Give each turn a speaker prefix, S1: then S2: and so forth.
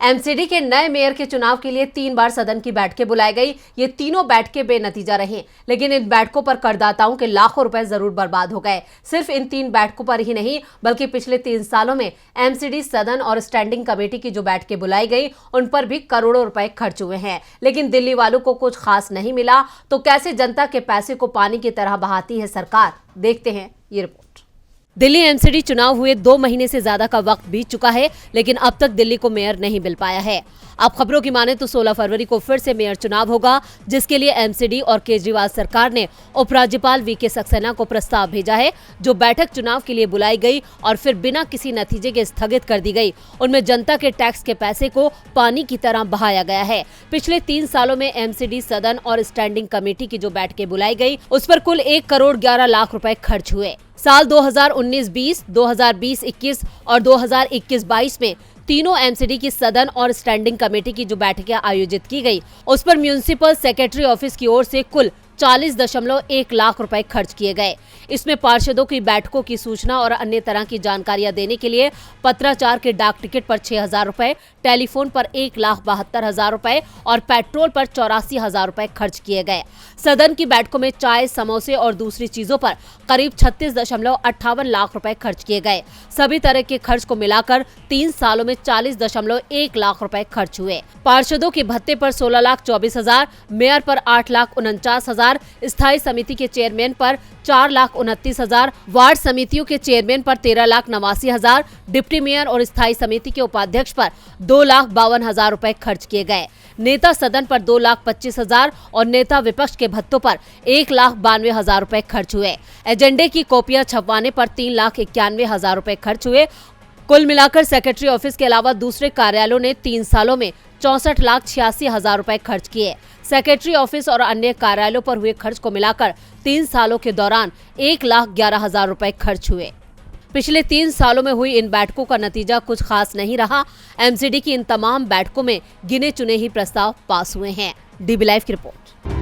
S1: MCD के नए mayor के चुनाव के लिए 3 बार सदन की बैठकें बुलाई गई। ये तीनों बैठकें बेनतीजा रहीं, लेकिन इन बैठकों पर करदाताओं के लाखों रुपए जरूर बर्बाद हो गए। सिर्फ इन 3 बैठकों पर ही नहीं, बल्कि पिछले 3 सालों में एमसीडी सदन और स्टैंडिंग कमेटी की जो बैठकें बुलाई गई, उन पर भी करोड़ों रुपए खर्च हुए हैं। लेकिन दिल्ली वालों को कुछ खास नहीं मिला, तो कैसे जनता के पैसे को पानी की तरह बहाती है सरकार, देखते हैं ये रिपोर्ट। दिल्ली एमसीडी चुनाव हुए 2 महीने से ज्यादा का वक्त बीत चुका है, लेकिन अब तक दिल्ली को मेयर नहीं मिल पाया है। अब खबरों की माने तो 16 फरवरी को फिर से मेयर चुनाव होगा, जिसके लिए एमसीडी और केजरीवाल सरकार ने उपराज्यपाल वीके सक्सेना को प्रस्ताव भेजा है। जो बैठक चुनाव के लिए बुलाई गई और फिर बिना किसी नतीजे के स्थगित कर दी गई, उनमें जनता के टैक्स के पैसे को पानी की तरह बहाया गया है। पिछले 3 सालों में एमसीडी सदन और स्टैंडिंग कमेटी की जो बैठकें बुलाई गई, उस पर कुल 1 करोड़ 11 लाख रुपए खर्च हुए। साल 2019-20, 2020-21 और 2021-22 में तीनों एमसीडी की सदन और स्टैंडिंग कमेटी की जो बैठकें आयोजित की गई, उस पर म्युनिसिपल सेक्रेटरी ऑफिस की ओर से कुल 40.1 लाख रुपए खर्च किए गए। इसमें पार्षदों की बैठकों की सूचना और अन्य तरह की जानकारियां देने के लिए पत्राचार के डाक टिकट पर 6,000 रुपए, टेलीफोन पर 1,72,000 रुपए और पेट्रोल पर 84,000 रुपए खर्च किए गए। सदन की बैठकों में चाय, समोसे और दूसरी चीजों पर करीब 36.58 लाख रुपए खर्च किए गए। सभी तरह के खर्च को मिलाकर 3 सालों में 40.1 लाख रुपए खर्च हुए। पार्षदों के भत्ते पर 16,24,000, मेयर पर 8,49,000, स्थायी समिति के चेयरमैन पर 4,29,000, वार्ड समितियों के चेयरमैन पर 13,89,000, डिप्टी मेयर और स्थायी समिति के उपाध्यक्ष पर 2,52,000 रुपए खर्च किए गए। नेता सदन पर 2,25,000 और नेता विपक्ष के भत्तों पर 1,92,000 रुपए खर्च हुए। एजेंडे की कॉपियां छपवाने पर 3,91,000 रुपए खर्च हुए। कुल मिलाकर सेक्रेटरी ऑफिस के अलावा दूसरे कार्यालयों ने 3 सालों में 64,86,000 रुपए खर्च किए। सेक्रेटरी ऑफिस और अन्य कार्यालयों पर हुए खर्च को मिलाकर 3 सालों के दौरान 1,11,000 रुपए खर्च हुए। पिछले 3 सालों में हुई इन बैठकों का नतीजा कुछ खास नहीं रहा। एमसीडी की इन तमाम बैठकों में गिने चुने ही प्रस्ताव पास हुए हैं। डीबी लाइव की रिपोर्ट।